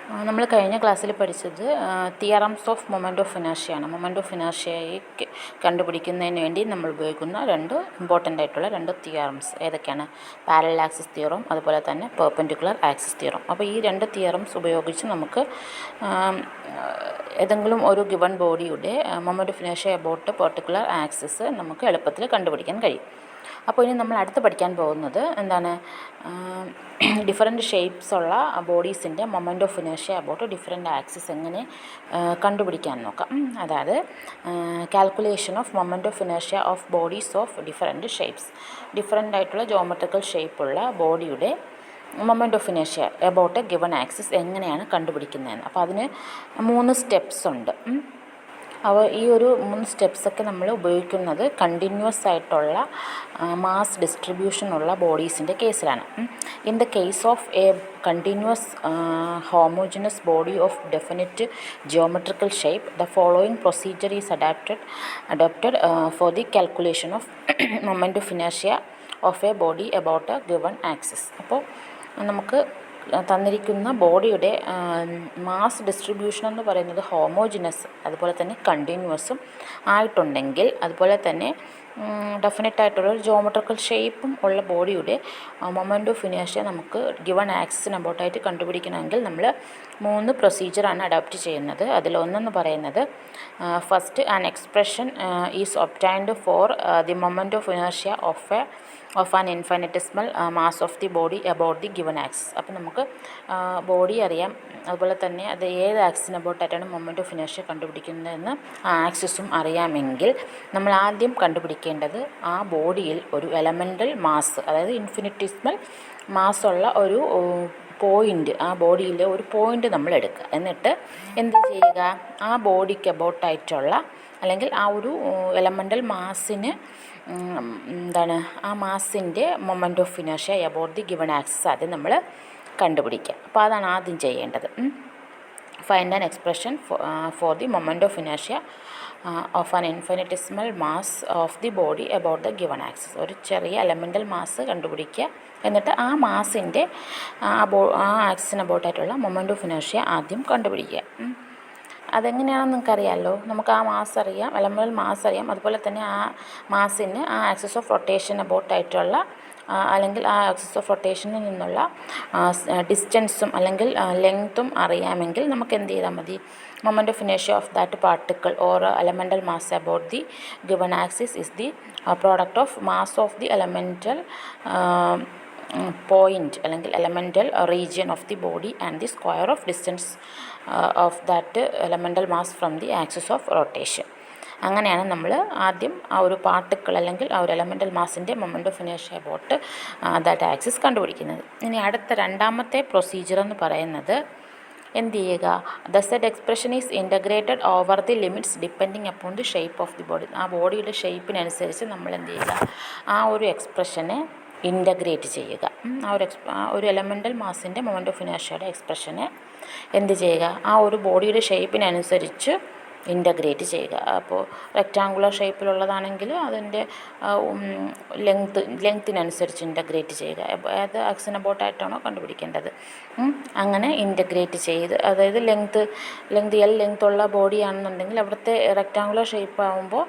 നമ്മൾ കഴിഞ്ഞ ക്ലാസ്സിൽ പഠിച്ചത് തിയറംസ് ഓഫ് മൊമെൻ്റ് ഓഫ് ഇനേർഷ്യയാണ്. മൊമെൻ്റ് ഓഫ് ഇനേർഷ്യയെ കണ്ടുപിടിക്കുന്നതിന് വേണ്ടി നമ്മൾ ഉപയോഗിക്കുന്ന രണ്ട് ഇമ്പോർട്ടൻ്റ് ആയിട്ടുള്ള രണ്ട് തിയറംസ് ഏതൊക്കെയാണ്? പാരലൽ ആക്സിസ് തിയറം, അതുപോലെ തന്നെ പെർപെൻഡിക്കുലർ ആക്സിസ് തിയറം. അപ്പോൾ ഈ രണ്ട് തിയറംസ് ഉപയോഗിച്ച് നമുക്ക് ഏതെങ്കിലും ഒരു ഗിവൺ ബോഡിയുടെ moment of inertia about particular axis നമുക്ക് എളുപ്പത്തിൽ കണ്ടുപിടിക്കാൻ കഴിയും. അപ്പോൾ ഇനി നമ്മൾ അടുത്ത് പഠിക്കാൻ പോകുന്നത് എന്താണ്? ഡിഫറെൻറ്റ് ഷേപ്സ് ഉള്ള ബോഡീസിൻ്റെ moment of inertia about different axis എങ്ങനെ കണ്ടുപിടിക്കാൻ നോക്കാം. അതായത് calculation of moment of inertia of bodies of different shapes. Different ആയിട്ടുള്ള ജോമെട്രിക്കൽ ഷേപ്പുള്ള ബോഡിയുടെ moment of inertia about a given axis എങ്ങനെയാണ് കണ്ടുപിടിക്കുന്നതെന്ന്. അപ്പോൾ അതിന് 3 സ്റ്റെപ്സ് ഉണ്ട്. അപ്പോൾ ഈ ഒരു 3 സ്റ്റെപ്സൊക്കെ നമ്മൾ ഉപയോഗിക്കുന്നത് കണ്ടിന്യൂസ് ആയിട്ടുള്ള മാസ് ഡിസ്ട്രിബ്യൂഷൻ ഉള്ള ബോഡീസിൻ്റെ കേസിലാണ്. In the case of A continuous homogeneous body of definite geometrical shape the following procedure is adopted for the calculation of moment of inertia of A body about a given axis. അപ്പോൾ നമുക്ക് തന്നിരിക്കുന്ന ബോഡിയുടെ mass distribution എന്ന് പറയുന്നത് homogeneous, അതുപോലെ തന്നെ കണ്ടിന്യൂവസും ആയിട്ടുണ്ടെങ്കിൽ, അതുപോലെ തന്നെ ഡെഫിനറ്റ് ആയിട്ടുള്ളൊരു ജോമെട്രിക്കൽ ഷേപ്പും ഉള്ള ബോഡിയുടെ മൊമെൻ്റ് ഓഫ് ഇനേർഷ്യ നമുക്ക് ഗിവൺ ആക്സിസിന് അബൌട്ടായിട്ട് കണ്ടുപിടിക്കണമെങ്കിൽ നമ്മൾ 3 പ്രൊസീജിയറാണ് അഡോപ്റ്റ് ചെയ്യുന്നത്. അതിലൊന്നെന്ന് പറയുന്നത് first an expression is obtained for the moment of inertia of an infinitesimal mass of the body about the given axis. അപ്പോൾ നമുക്ക് ബോഡി അറിയാം, അതുപോലെ തന്നെ അത് ഏത് ആക്സിസിന് അബൌട്ടായിട്ടാണ് മൊമെൻ്റ് ഓഫ് ഇനേർഷ്യ കണ്ടുപിടിക്കുന്നതെന്ന് ആ ആക്സിസും അറിയാമെങ്കിൽ നമ്മൾ ആദ്യം കണ്ടുപിടിക്കേണ്ടത് ആ ബോഡിയിൽ ഒരു എലമെൻ്റൽ മാസ്, അതായത് ഇൻഫിനിറ്റസിമൽ മാസ്സുള്ള ഒരു പോയിൻ്റ്, ആ ബോഡിയിലെ ഒരു പോയിൻ്റ് നമ്മൾ എടുക്കുക. എന്നിട്ട് എന്ത് ചെയ്യുക? ആ ബോഡിക്ക് അബൌട്ടായിട്ടുള്ള അല്ലെങ്കിൽ ആ ഒരു എലമെൻ്റൽ മാസിന് ആ മാസിൻ്റെ moment of inertia about the given axis ആദ്യം നമ്മൾ കണ്ടുപിടിക്കുക. അപ്പോൾ അതാണ് ആദ്യം ചെയ്യേണ്ടത്. Find an expression for the moment of inertia of an infinitesimal mass of the body about the given axis. ഒരു ചെറിയ എലമെൻ്റൽ മാസ് കണ്ടുപിടിക്കുക. എന്നിട്ട് ആ മാസിൻ്റെ ആ ആക്സിസിന് അബൌട്ടായിട്ടുള്ള മൊമെൻ്റ് ഓഫ് ഇനേർഷ്യ ആദ്യം കണ്ടുപിടിക്കുക. അതെങ്ങനെയാണെന്ന് നിങ്ങൾക്കറിയാമല്ലോ. നമുക്ക് ആ മാസ് അറിയാം, എലമെൻ്റൽ മാസ് അറിയാം, അതുപോലെ തന്നെ ആ മാസിന് ആ ആക്സിസ് ഓഫ് റൊട്ടേഷൻ അബൌട്ടായിട്ടുള്ള അല്ലെങ്കിൽ ആ ആക്സിസ് ഓഫ് റൊട്ടേഷനിൽ നിന്നുള്ള ഡിസ്റ്റൻസും അല്ലെങ്കിൽ ലെങ്ത്തും അറിയാമെങ്കിൽ നമുക്ക് എന്ത് ചെയ്താൽ മതി? Moment of inertia of that particle or elemental mass about the given axis is the product of mass of the elemental point അല്ലെങ്കിൽ elemental region of the body and the square of distance of that elemental mass from the axis of rotation. അങ്ങനെയാണ് നമ്മൾ ആദ്യം ആ ഒരു particle അല്ലെങ്കിൽ ആ ഒരു elemental മാസിൻ്റെ moment of inertia about that axis കണ്ടുപിടിക്കുന്നത്. ഇനി അടുത്ത രണ്ടാമത്തെ പ്രൊസീജിയർ എന്ന് പറയുന്നത് എന്ത് ചെയ്യുക? The Z expression is integrated over the limits depending upon the shape of the body. ആ ബോഡിയുടെ ഷേപ്പിനനുസരിച്ച് നമ്മൾ എന്ത് ചെയ്യുക? ആ ഒരു എക്സ്പ്രഷനെ ഇൻ്റഗ്രേറ്റ് ചെയ്യുക. ആ ഒരു എലമെൻ്റൽ മാസിൻ്റെ മൊമെൻ്റ് ഓഫ് ഇനേർഷ്യയുടെ എക്സ്പ്രഷനെ എന്ത് ചെയ്യുക? ആ ഒരു ബോഡിയുടെ ഷേപ്പിനനുസരിച്ച് ഇൻ്റഗ്രേറ്റ് ചെയ്യുക. അപ്പോൾ റെക്റ്റാങ്കുലർ ഷേപ്പിലുള്ളതാണെങ്കിൽ അതിൻ്റെ ലെങ്ത്തിനനുസരിച്ച് ഇൻ്റഗ്രേറ്റ് ചെയ്യുക. ഏത് ആക്സിന് അബൌട്ടായിട്ടാണോ കണ്ടുപിടിക്കേണ്ടത് അങ്ങനെ ഇൻ്റഗ്രേറ്റ് ചെയ്ത്, അതായത് ലെങ്ത്ത് ലെങ്ത്തുള്ള ബോഡിയാണെന്നുണ്ടെങ്കിൽ അവിടുത്തെ റെക്റ്റാങ്കുലർ ഷേപ്പ് ആകുമ്പോൾ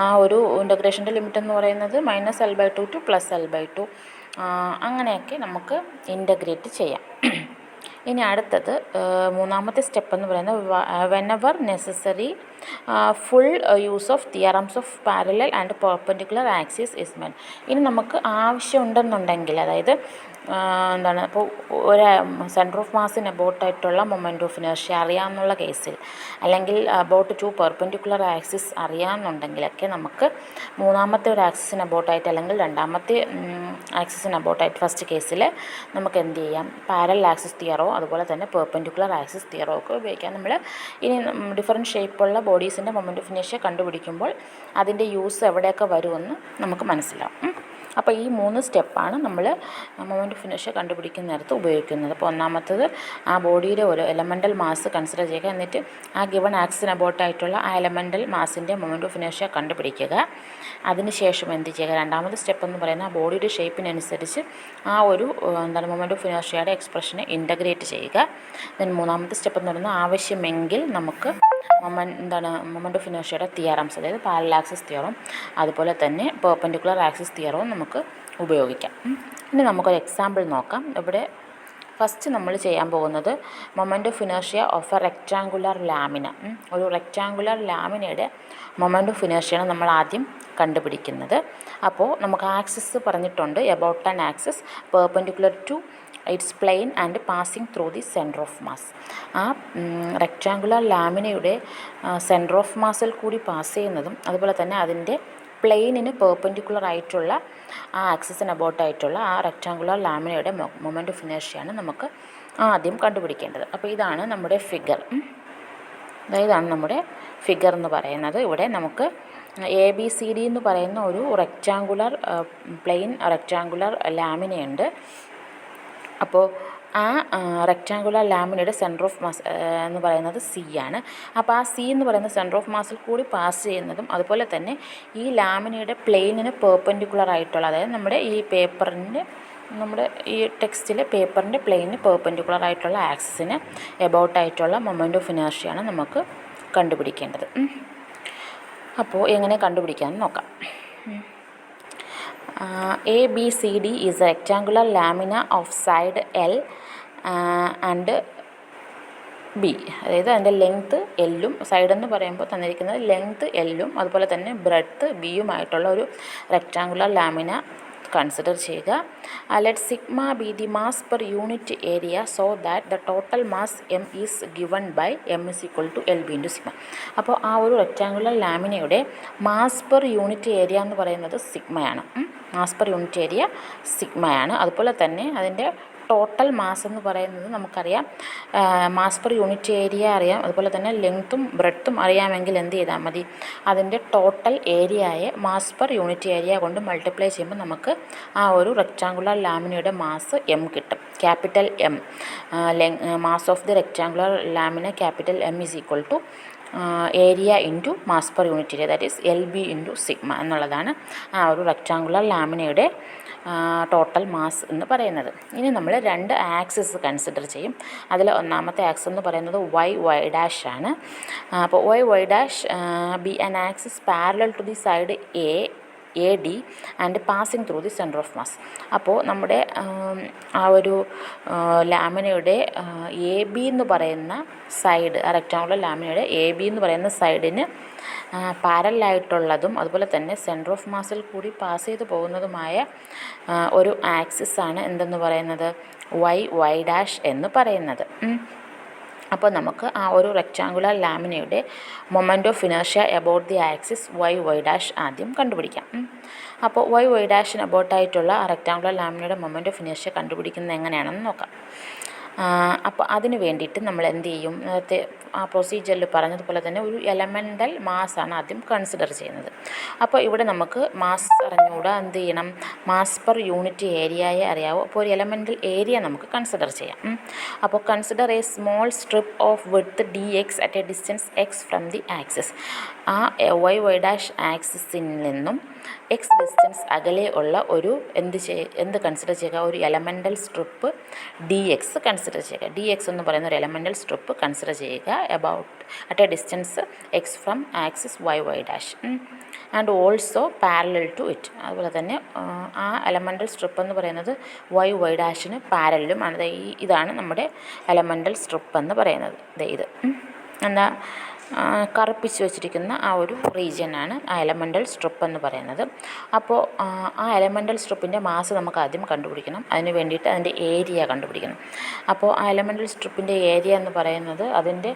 ആ ഒരു ഇൻ്റഗ്രേഷൻ്റെ ലിമിറ്റ് എന്ന് പറയുന്നത് -L/2 to +L/2 അങ്ങനെയൊക്കെ നമുക്ക് ഇൻ്റഗ്രേറ്റ് ചെയ്യാം. ഇനി അടുത്തത് മൂന്നാമത്തെ സ്റ്റെപ്പ് എന്ന് പറയുന്നത് whenever necessary full use of theorems of parallel and perpendicular axis is made. ഇനി നമുക്ക് ആവശ്യമുണ്ടെന്നുണ്ടെങ്കിൽ, അതായത് ഇപ്പോൾ ഒരു സെൻറ്റർ ഓഫ് മാസിന് അബൌട്ടായിട്ടുള്ള മൊമെൻ്റ് ഓഫ് ഇനേർഷ്യ അറിയാമെന്നുള്ള കേസിൽ, അല്ലെങ്കിൽ അബൌട്ട് 2 പെർപെൻഡിക്കുലർ ആക്സിസ് അറിയാമെന്നുണ്ടെങ്കിലൊക്കെ നമുക്ക് മൂന്നാമത്തെ ഒരു ആക്സിസിന് അബൌട്ടായിട്ട് അല്ലെങ്കിൽ രണ്ടാമത്തെ ആക്സിസിന് അബൌട്ടായിട്ട് ഫസ്റ്റ് കേസിൽ നമുക്ക് എന്ത് ചെയ്യാം? പാരലൽ ആക്സിസ് തിയറോ അതുപോലെ തന്നെ പെർപെൻഡിക്കുലർ ആക്സിസ് തിയറോ ഒക്കെ ഉപയോഗിക്കാം. നമ്മൾ ഇനി ഡിഫറെൻറ്റ് ഷേപ്പുള്ള ബോഡീസിൻ്റെ മൊമെൻ്റ് ഓഫ് ഇനേർഷ്യ കണ്ടുപിടിക്കുമ്പോൾ അതിൻ്റെ യൂസ് എവിടെയൊക്കെ വരുമെന്ന് നമുക്ക് മനസ്സിലാവും. അപ്പോൾ ഈ 3 സ്റ്റെപ്പാണ് നമ്മൾ മൊമെൻ്റ് ഓഫ് ഇനേർഷ്യ കണ്ടുപിടിക്കുന്ന നേരത്ത് ഉപയോഗിക്കുന്നത്. അപ്പോൾ ഒന്നാമത്തത് ആ ബോഡിയുടെ ഒരു എലമെൻ്റൽ മാസ് കൺസിഡർ ചെയ്യുക, എന്നിട്ട് ആ ഗിവൺ ആക്സിന് അബൌട്ടായിട്ടുള്ള ആ എലമെൻ്റൽ മാസിൻ്റെ മൊമെൻ്റ് ഓഫ് ഇനേർഷ്യ കണ്ടുപിടിക്കുക. അതിനുശേഷം എന്ത് ചെയ്യുക, രണ്ടാമത്തെ സ്റ്റെപ്പ് എന്ന് പറയുന്നത് ആ ബോഡിയുടെ ഷേപ്പിനനുസരിച്ച് ആ ഒരു മൊമെൻ്റ് ഓഫ് ഇനേർഷ്യയുടെ എക്സ്പ്രഷനെ ഇൻ്റഗ്രേറ്റ് ചെയ്യുക. ദെൻ മൂന്നാമത്തെ സ്റ്റെപ്പ് എന്ന് പറയുന്നത് ആവശ്യമെങ്കിൽ നമുക്ക് മൊമെൻ്റ് ഓഫ് ഇനേർഷ്യയുടെ തിയറംസ്, അതായത് പാരലൽ ആക്സിസ് തിയറം അതുപോലെ തന്നെ പെർപെൻഡിക്കുലർ ആക്സിസ് തിയറവും നമുക്ക് ഉപയോഗിക്കാം. ഇനി നമുക്കൊരു എക്സാമ്പിൾ നോക്കാം. ഇവിടെ ഫസ്റ്റ് നമ്മൾ ചെയ്യാൻ പോകുന്നത് moment of inertia of a rectangular lamina. ഒരു റെക്റ്റാങ്കുലർ ലാമിനയുടെ മൊമെൻ്റ് ഓഫ് ഇനേർഷ്യയാണ് നമ്മൾ ആദ്യം കണ്ടുപിടിക്കുന്നത്. അപ്പോൾ നമുക്ക് ആക്സിസ് പറഞ്ഞിട്ടുണ്ട്, about an axis perpendicular to its plane and passing through the centre of mass. ആ റെക്റ്റാങ്കുലർ ലാമിനയുടെ സെൻറ്റർ ഓഫ് മാസിൽ കൂടി പാസ് ചെയ്യുന്നതും അതുപോലെ തന്നെ അതിൻ്റെ പ്ലെയിനിന് പെർപെൻഡിക്കുലർ ആയിട്ടുള്ള ആ ആക്സിസിന് അബൌട്ടായിട്ടുള്ള ആ റെക്റ്റാങ്കുലർ ലാമിനയുടെ മൊമെൻ്റ് ഓഫ് ഇനേർഷ്യയാണ് നമുക്ക് ആദ്യം കണ്ടുപിടിക്കേണ്ടത്. അപ്പോൾ ഇതാണ് നമ്മുടെ ഫിഗർ. ഇതാണ് നമ്മുടെ ഫിഗർ എന്ന് പറയുന്നത്. ഇവിടെ നമുക്ക് ABCD എന്ന് പറയുന്ന ഒരു റെക്റ്റാങ്കുലർ പ്ലെയിൻ റെക്റ്റാങ്കുലർ ലാമിനയുണ്ട്. അപ്പോൾ ആ റെക്റ്റാങ്കുലർ ലാമിനയുടെ സെൻറ്റർ ഓഫ് മാസ് എന്ന് പറയുന്നത് C ആണ്. അപ്പോൾ ആ C എന്ന് പറയുന്ന സെൻറ്റർ ഓഫ് മാസിൽ കൂടി പാസ് ചെയ്യുന്നതും അതുപോലെ തന്നെ ഈ ലാമിനയുടെ പ്ലെയിനിന് പെർപെൻഡിക്കുലർ ആയിട്ടുള്ള, അതായത് നമ്മുടെ ഈ പേപ്പറിൻ്റെ ഈ ടെക്സ്റ്റിലെ പേപ്പറിൻ്റെ പ്ലെയിനിന് പെർപെൻഡിക്കുലർ ആയിട്ടുള്ള ആക്സിസിന് എബൌട്ടായിട്ടുള്ള മൊമെൻ്റ് ഓഫ് ഇനേർഷ്യയാണ് നമുക്ക് കണ്ടുപിടിക്കേണ്ടത്. അപ്പോൾ എങ്ങനെ കണ്ടുപിടിക്കാമെന്ന് നോക്കാം. ABCD is a rectangular lamina of side L and B. അതായത് അതിൻ്റെ ലെങ്ത്ത് L-ഉം, സൈഡ് എന്ന് പറയുമ്പോൾ തന്നിരിക്കുന്നത് ലെങ്ത്ത് L-ഉം അതുപോലെ തന്നെ ബ്രെഡ്ത്ത് B-യുമായിട്ടുള്ള ഒരു റെക്റ്റാങ്കുലർ ലാമിന കൺസിഡർ ചെയ്യുക. Let sigma be the mass per unit area so that the total mass M is given by M is equal to LB into sigma. അപ്പോൾ ആ ഒരു റെക്റ്റാങ്കുലർ ലാമിനയുടെ മാസ് പെർ യൂണിറ്റ് ഏരിയ എന്ന് പറയുന്നത് സിഗ്മയാണ്. Mass per unit area സിഗ്മയാണ്. അതുപോലെ തന്നെ അതിൻ്റെ ടോട്ടൽ മാസ് എന്ന് പറയുന്നത് നമുക്കറിയാം, മാസ് പെർ യൂണിറ്റ് ഏരിയ അറിയാം, അതുപോലെ തന്നെ ലെങ്ത്തും ബ്രെഡ്ത്തും അറിയാമെങ്കിൽ എന്ത് ചെയ്താൽ മതി, അതിൻ്റെ ടോട്ടൽ ഏരിയയെ മാസ് പെർ യൂണിറ്റ് ഏരിയ കൊണ്ട് മൾട്ടിപ്ലൈ ചെയ്യുമ്പോൾ നമുക്ക് ആ ഒരു റെക്റ്റാങ്കുലർ ലാമിനയുടെ മാസ് M കിട്ടും. Capital M, mass of the rectangular lamina capital M is equal to area into mass per unit area, that is LB into sigma എന്നുള്ളതാണ് ആ ഒരു റെക്റ്റാങ്കുലർ ലാമിനയുടെ ടോട്ടൽ മാസ് എന്ന് പറയുന്നത്. ഇനി നമ്മൾ 2 ആക്സിസ് കൺസിഡർ ചെയ്യും. അതിൽ ഒന്നാമത്തെ ആക്സിസ് എന്ന് പറയുന്നത് y ആണ്. അപ്പോൾ y be an axis parallel to the side AD and passing through the centre of mass. അപ്പോൾ നമ്മുടെ ആ ഒരു ലാമിനയുടെ AB എന്ന് പറയുന്ന സൈഡ്, ആ റെക്റ്റാങ്കുലർ ലാമിനയുടെ AB എന്ന് പറയുന്ന സൈഡിന് പാരലായിട്ടുള്ളതും അതുപോലെ തന്നെ സെൻറ്റർ ഓഫ് മാസിൽ കൂടി പാസ് ചെയ്ത് പോകുന്നതുമായ ഒരു ആക്സിസാണ് എന്തെന്ന് പറയുന്നത്, y എന്ന് പറയുന്നത്. അപ്പോൾ നമുക്ക് ആ ഒരു റെക്റ്റാങ്കുലർ ലാമിനയുടെ moment of inertia about the axis y ആദ്യം കണ്ടുപിടിക്കാം. അപ്പോൾ y അബൌട്ടായിട്ടുള്ള ആ റെക്റ്റാങ്കുലർ ലാമിനയുടെ മൊമെൻ്റ് ഓഫ് ഇനേർഷ്യ കണ്ടുപിടിക്കുന്നത് എങ്ങനെയാണെന്ന് നോക്കാം. അപ്പോൾ അതിന് വേണ്ടിയിട്ട് നമ്മൾ എന്ത് ചെയ്യും, നേരത്തെ ആ പ്രൊസീജിയറിൽ പറഞ്ഞതുപോലെ തന്നെ ഒരു എലമെൻ്റൽ മാസാണ് ആദ്യം കൺസിഡർ ചെയ്യുന്നത്. അപ്പോൾ ഇവിടെ നമുക്ക് മാസ് അറിഞ്ഞുകൂടാ, എന്ത് ചെയ്യണം, മാസ് പെർ യൂണിറ്റ് ഏരിയയെ അറിയാവോ. അപ്പോൾ ഒരു എലമെൻ്റൽ ഏരിയ നമുക്ക് കൺസിഡർ ചെയ്യാം. അപ്പോൾ consider A small strip of width dx at A distance x from the axis. ആ y ആക്സിസിൽ നിന്നും x ഡിസ്റ്റൻസ് അകലെ ഉള്ള ഒരു എന്ത് കൺസിഡർ ചെയ്യുക, ഒരു എലമെൻ്റൽ സ്ട്രിപ്പ് dx കൺസിഡർ ചെയ്യുക. dx എന്ന് പറയുന്ന ഒരു എലമെൻ്റൽ സ്ട്രിപ്പ് കൺസിഡർ ചെയ്യുക about at a distance x from axis y and also parallel to it. അതുപോലെ തന്നെ ആ എലമെൻ്റൽ സ്ട്രിപ്പ് എന്ന് പറയുന്നത് y പാരലും ആണ്. ഇതാണ് നമ്മുടെ എലമെൻ്റൽ സ്ട്രിപ്പ് എന്ന് പറയുന്നത്. ഇത് എന്താ കറുപ്പിച്ച് വെച്ചിരിക്കുന്ന ആ ഒരു റീജിയനാണ് ആ എലമെൻ്റൽ സ്ട്രിപ്പ് എന്ന് പറയുന്നത്. അപ്പോൾ ആ എലമെൻ്റൽ സ്ട്രിപ്പിൻ്റെ മാസ് നമുക്ക് ആദ്യം കണ്ടുപിടിക്കണം. അതിന് വേണ്ടിയിട്ട് അതിൻ്റെ ഏരിയ കണ്ടുപിടിക്കണം. അപ്പോൾ ആ എലമെൻ്റൽ സ്ട്രിപ്പിൻ്റെ ഏരിയ എന്ന് പറയുന്നത് അതിൻ്റെ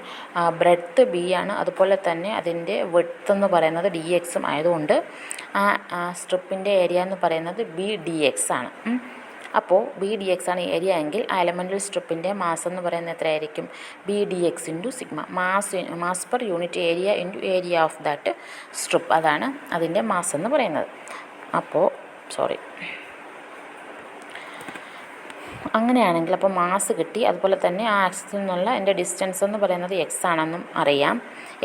ബ്രെഡ്ത്ത് B ആണ്, അതുപോലെ തന്നെ അതിൻ്റെ വിഡ്ത്ത് എന്ന് പറയുന്നത് dx ആയതുകൊണ്ട് ആ സ്ട്രിപ്പിൻ്റെ ഏരിയ എന്ന് പറയുന്നത് BDX ആണ്. അപ്പോൾ BDX ആണ് ഏരിയ എങ്കിൽ ആ എലമെൻ്റൽ സ്ട്രിപ്പിൻ്റെ മാസ് എന്ന് പറയുന്നത് എത്രയായിരിക്കും, BDX into sigma. Mass per unit area into area of that strip, അതാണ് അതിൻ്റെ മാസ് എന്ന് പറയുന്നത്. അപ്പോൾ അങ്ങനെയാണെങ്കിൽ അപ്പോൾ മാസ് കിട്ടി, അതുപോലെ തന്നെ ആ ആക്സിസിൽ നിന്നുള്ള എൻ്റെ ഡിസ്റ്റൻസ് എന്ന് പറയുന്നത് എക്സ് ആണെന്നും അറിയാം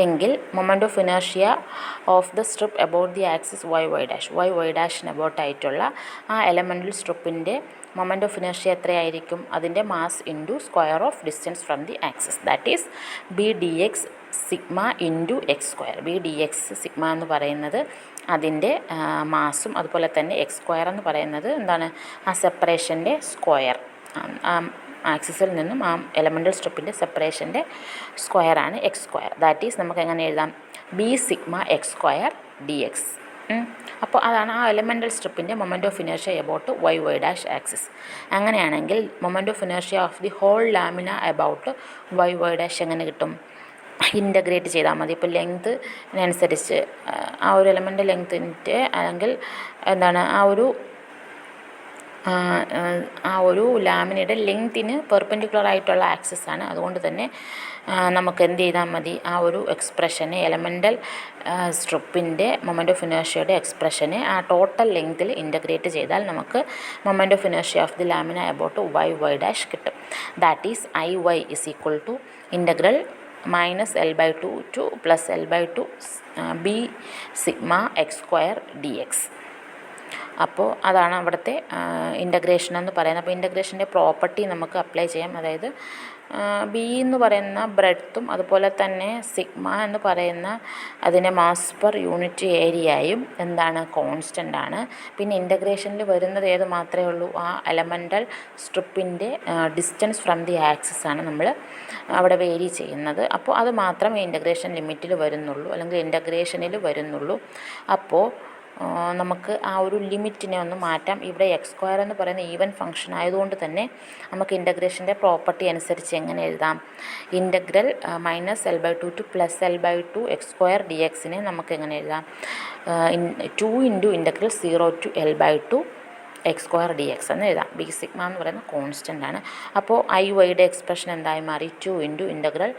എങ്കിൽ moment of inertia of the strip about the axis y ഡാഷിന് അബൌട്ടായിട്ടുള്ള ആ എലമെൻ്റൽ സ്ട്രിപ്പിൻ്റെ മൊമെൻ്റ് ഓഫ് ഇനേർഷ്യ എത്രയായിരിക്കും? അതിൻ്റെ mass into square of distance from the axis, that is b d x sigma into x square. B d x sigma എന്ന് പറയുന്നത് അതിൻ്റെ മാസും, അതുപോലെ തന്നെ എക്സ് സ്ക്വയർ എന്ന് പറയുന്നത് എന്താണ്? ആ സെപ്പറേഷൻ്റെ സ്ക്വയർ, ആക്സിസിൽ നിന്നും ആ എലമെൻ്റൽ സ്ട്രിപ്പിൻ്റെ സെപ്പറേഷൻ്റെ സ്ക്വയറാണ് എക്സ് സ്ക്വയർ. ദാറ്റ് ഈസ് നമുക്ക് എങ്ങനെ എഴുതാം? B sigma x square d x. അപ്പോൾ അതാണ് ആ എലമെൻ്റൽ സ്ട്രിപ്പിൻ്റെ moment of inertia about y dash axis. അങ്ങനെയാണെങ്കിൽ moment of inertia of the whole lamina about y dash എങ്ങനെ കിട്ടും? ഇൻ്റഗ്രേറ്റ് ചെയ്താൽ മതി. ഇപ്പോൾ ലെങ്ത്തിനനുസരിച്ച് ആ ഒരു എലമെൻ്റ് ലെങ്ത്തിൻ്റെ അല്ലെങ്കിൽ എന്താണ് ആ ഒരു ലാമിനയുടെ ലെങ്ത്തിന് പെർപെൻഡിക്കുലർ ആയിട്ടുള്ള ആക്സിസ് ആണ്. അതുകൊണ്ട് തന്നെ നമുക്ക് എന്ത് ചെയ്താൽ മതി? ആ ഒരു എക്സ്പ്രഷനെ, എലമെൻ്റൽ സ്ട്രിപ്പിൻ്റെ മൊമെൻ്റ് ഓഫ് ഇനേർഷ്യയുടെ എക്സ്പ്രഷനെ ആ ടോട്ടൽ ലെങ്ത്തിൽ ഇൻ്റഗ്രേറ്റ് ചെയ്താൽ നമുക്ക് moment of inertia of the lamina about y dash കിട്ടും. That is I Y is equal to integral -L/2 to +L/2 b sigma x square d x. അപ്പോൾ അതാണ് അവിടുത്തെ ഇൻ്റഗ്രേഷൻ എന്ന് പറയുന്നത്. അപ്പോൾ ഇൻ്റഗ്രേഷൻ്റെ പ്രോപ്പർട്ടി നമുക്ക് അപ്ലൈ ചെയ്യാം. അതായത് ബി എന്ന് പറയുന്ന ബ്രെഡ്ത്തും അതുപോലെ തന്നെ സിഗ്മ എന്ന് പറയുന്ന അതിൻ്റെ മാസ് പെർ യൂണിറ്റ് ഏരിയയും എന്താണ്? കോൺസ്റ്റൻ്റ് ആണ്. പിന്നെ ഇൻ്റഗ്രേഷനിൽ വരുന്നത് ഏത് മാത്രമേ ഉള്ളൂ? ആ എലമെൻ്റൽ സ്ട്രിപ്പിൻ്റെ ഡിസ്റ്റൻസ് ഫ്രം ദി ആക്സിസ് ആണ് നമ്മൾ അവിടെ വേരി ചെയ്യുന്നത്. അപ്പോൾ അത് മാത്രമേ ഇൻ്റഗ്രേഷൻ ലിമിറ്റിൽ വരുന്നുള്ളൂ, അല്ലെങ്കിൽ ഇൻ്റഗ്രേഷനിൽ വരുന്നുള്ളൂ. അപ്പോൾ നമുക്ക് ആ ഒരു ലിമിറ്റിനെ ഒന്ന് മാറ്റാം. ഇവിടെ എക്സ് സ്ക്വയർ എന്ന് പറയുന്ന ഈവൻ ഫംഗ്ഷൻ ആയതുകൊണ്ട് തന്നെ നമുക്ക് ഇൻ്റഗ്രേഷൻ്റെ പ്രോപ്പർട്ടി അനുസരിച്ച് എങ്ങനെ എഴുതാം? Integral -L/2 to +L/2 x square d എക്സിനെ നമുക്ക് എങ്ങനെ എഴുതാം? 2 into integral 0 to L/2 x square d x എന്ന് എഴുതാം. ബി സിഗ്മ എന്ന് പറയുന്നത് കോൺസ്റ്റൻ്റ് ആണ്. അപ്പോൾ ഐ വൈയുടെ എക്സ്പ്രഷൻ എന്തായി മാറി? 2 into integral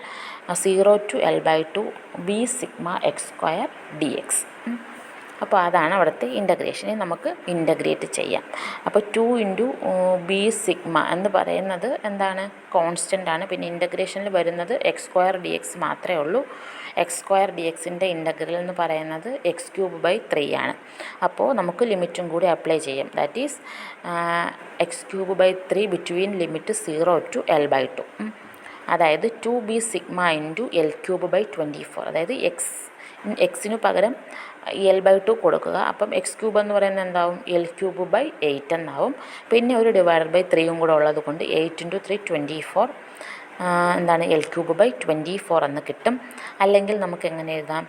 0 to L/2 b sigma x square d x. അപ്പോൾ അതാണ് അവിടുത്തെ ഇൻ്റഗ്രേഷനെ നമുക്ക് ഇൻ്റഗ്രേറ്റ് ചെയ്യാം. അപ്പോൾ 2 ഇൻറ്റു ബി സിഗ്മ എന്ന് പറയുന്നത് എന്താണ്? കോൺസ്റ്റൻ്റ് ആണ്. പിന്നെ ഇൻ്റഗ്രേഷനിൽ വരുന്നത് എക്സ് സ്ക്വയർ ഡി എക്സ് മാത്രമേ ഉള്ളൂ. എക്സ് സ്ക്വയർ ഡി എക്സിൻ്റെ ഇൻ്റഗ്രൽ എന്ന് പറയുന്നത് x³ ആണ്. അപ്പോൾ നമുക്ക് ലിമിറ്റും കൂടി അപ്ലൈ ചെയ്യാം. That is x³ between limit 0 to L/2. അതായത് 2b സിഗ്മ ഇൻറ്റു L³ അതായത് എക്സിന് പകരം L/2 കൊടുക്കുക. അപ്പം x³ എന്ന് പറയുന്നത് എന്താവും? L³ എന്നാവും. പിന്നെ ഒരു /3 കൂടെ ഉള്ളത് കൊണ്ട് 8 × 3 24 എന്താണ്? L³ എന്ന് കിട്ടും. അല്ലെങ്കിൽ നമുക്ക് എങ്ങനെ എഴുതാം?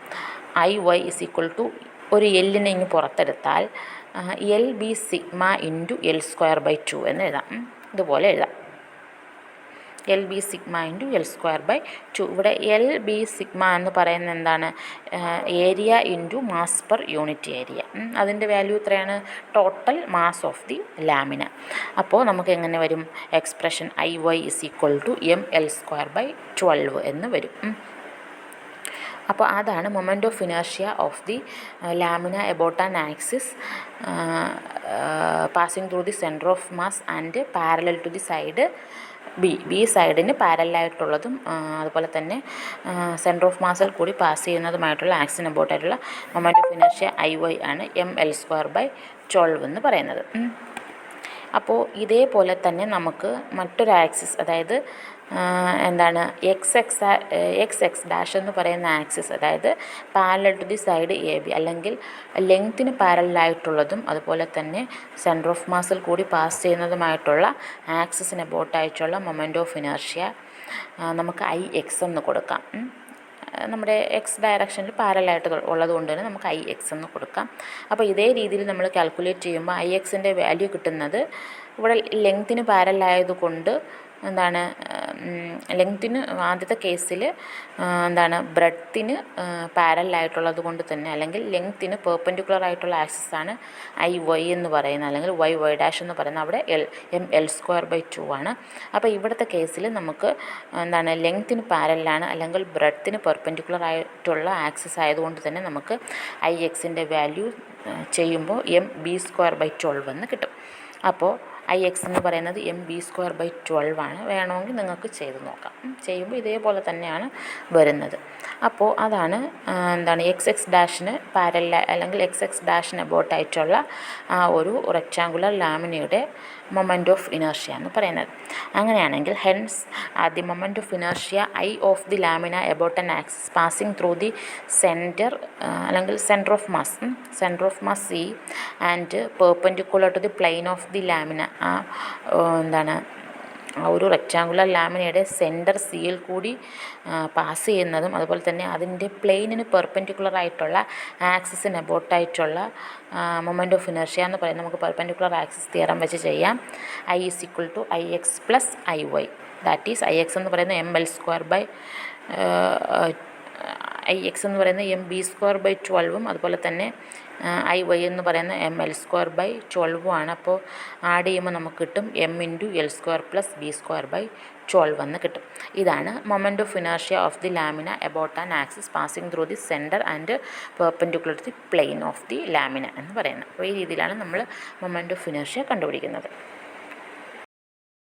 I Y is equal to ഒരു എല്ലിനെ ഇങ്ങ് പുറത്തെടുത്താൽ LB സിഗ്മ ഇൻറ്റു L²/2 എന്ന് എഴുതാം. ഇതുപോലെ എഴുതാം. LB sigma into L²/2. ഇവിടെ LB സിഗ്മ എന്ന് പറയുന്നത് എന്താണ്? Area into mass per unit area. അതിൻ്റെ വാല്യൂ എത്രയാണ്? Total mass of the lamina. അപ്പോൾ നമുക്ക് എങ്ങനെ വരും? Expression I Y is equal to mL²/12 എന്ന് വരും. അപ്പോൾ അതാണ് moment of inertia of the lamina about an axis passing through the centre of mass and parallel to the side b സൈഡിന് പാരലായിട്ടുള്ളതും അതുപോലെ തന്നെ സെൻറ്റർ ഓഫ് മാസിൽ കൂടി പാസ് ചെയ്യുന്നതുമായിട്ടുള്ള ആക്സിന് എബൌട്ടായിട്ടുള്ള moment of inertia I y ആണ് mL²/12 എന്ന് പറയുന്നത്. അപ്പോൾ ഇതേപോലെ തന്നെ നമുക്ക് മറ്റൊരു ആക്സിസ്, അതായത് എന്താണ് എക്സ് ഡാഷ് എന്ന് പറയുന്ന ആക്സിസ്, അതായത് parallel to the side A B അല്ലെങ്കിൽ ലെങ്ത്തിന് പാരലായിട്ടുള്ളതും അതുപോലെ തന്നെ സെൻറ്റർ ഓഫ് മാസിൽ കൂടി പാസ് ചെയ്യുന്നതുമായിട്ടുള്ള ആക്സിസിന് എബൌട്ടായിട്ടുള്ള മൊമെൻ്റ് ഓഫ് ഇനേർഷ്യ നമുക്ക് IX എന്ന് കൊടുക്കാം. നമ്മുടെ എക്സ് ഡയറക്ഷനിൽ പാരലായിട്ട് ഉള്ളത് കൊണ്ട് തന്നെ നമുക്ക് IX എന്ന് കൊടുക്കാം. അപ്പോൾ ഇതേ രീതിയിൽ നമ്മൾ കാൽക്കുലേറ്റ് ചെയ്യുമ്പോൾ IXൻ്റെ വാല്യൂ കിട്ടുന്നത് ഇവിടെ ലെങ്ത്തിന് പാരലായതുകൊണ്ട് എന്താണ്? ലെങ്ത്തിന് ആദ്യത്തെ കേസിൽ എന്താണ് ബ്രെഡ്ത്തിന് പാരലായിട്ടുള്ളത് കൊണ്ട് തന്നെ, അല്ലെങ്കിൽ ലെങ്ത്തിന് പെർപെൻഡിക്കുലർ ആയിട്ടുള്ള ആക്സിസാണ് ഐ വൈ എന്ന് പറയുന്നത്, അല്ലെങ്കിൽ വൈ വൈ ഡാഷ് എന്ന് പറയുന്നത്. അവിടെ L²/2 ആണ്. അപ്പോൾ ഇവിടുത്തെ കേസിൽ നമുക്ക് എന്താണ് ലെങ്ത്തിന് പാരലാണ്, അല്ലെങ്കിൽ ബ്രെഡ്ത്തിന് പെർപെൻഡിക്കുലർ ആയിട്ടുള്ള ആക്സിസ് ആയതുകൊണ്ട് തന്നെ നമുക്ക് IXൻ്റെ വാല്യൂ ചെയ്യുമ്പോൾ MB²/12 എന്ന് കിട്ടും. അപ്പോൾ IX എന്ന് പറയുന്നത് MB²/12 ആണ്. വേണമെങ്കിൽ നിങ്ങൾക്ക് ചെയ്ത് നോക്കാം. ചെയ്യുമ്പോൾ ഇതേപോലെ തന്നെയാണ് വരുന്നത്. അപ്പോൾ അതാണ് എന്താണ് XX' പാരലൽ, അല്ലെങ്കിൽ XX' അബോട്ടായിട്ടുള്ള ആ ഒരു റെക്റ്റാങ്കുലർ ലാമിനയുടെ മൊമെൻ്റ് ഓഫ് ഇനേർഷ്യ എന്ന് പറയുന്നത്. അങ്ങനെയാണെങ്കിൽ hence the moment of inertia I of the lamina about an axis passing through the centre, അല്ലെങ്കിൽ centre of mass C and perpendicular to the plane of the lamina. എന്താണ് ആ ഒരു rectangular ലാമിനയുടെ centre സിയിൽ കൂടി പാസ് ചെയ്യുന്നതും, അതുപോലെ തന്നെ അതിൻ്റെ പ്ലെയിനിന് പെർപെൻഡിക്കുലർ ആയിട്ടുള്ള ആക്സിസിന് അബോട്ടായിട്ടുള്ള മൊമെൻ്റ് ഓഫ് ഇനേർഷ്യ എന്ന് പറയുന്നത് നമുക്ക് പെർപെൻഡിക്കുലർ ആക്സിസ് തിയറം വെച്ച് ചെയ്യാം. I = IX + IY. That is IX എന്ന് പറയുന്നത് ML², IX എന്ന് പറയുന്നത് MB²/12, അതുപോലെ തന്നെ IY എന്ന് പറയുന്ന ML²/12 ആണ്. അപ്പോൾ ആഡ് ചെയ്യുമ്പോൾ നമുക്ക് കിട്ടും M × L² + B²/12 എന്ന് കിട്ടും. ഇതാണ് moment of inertia of the lamina about an axis passing through the centre and perpendicular to the plane of the lamina എന്ന് പറയുന്നത്. അപ്പോൾ ഈ രീതിയിലാണ് നമ്മൾ മൊമെൻ്റ് ഓഫ് ഇനേർഷ്യ കണ്ടുപിടിക്കുന്നത്.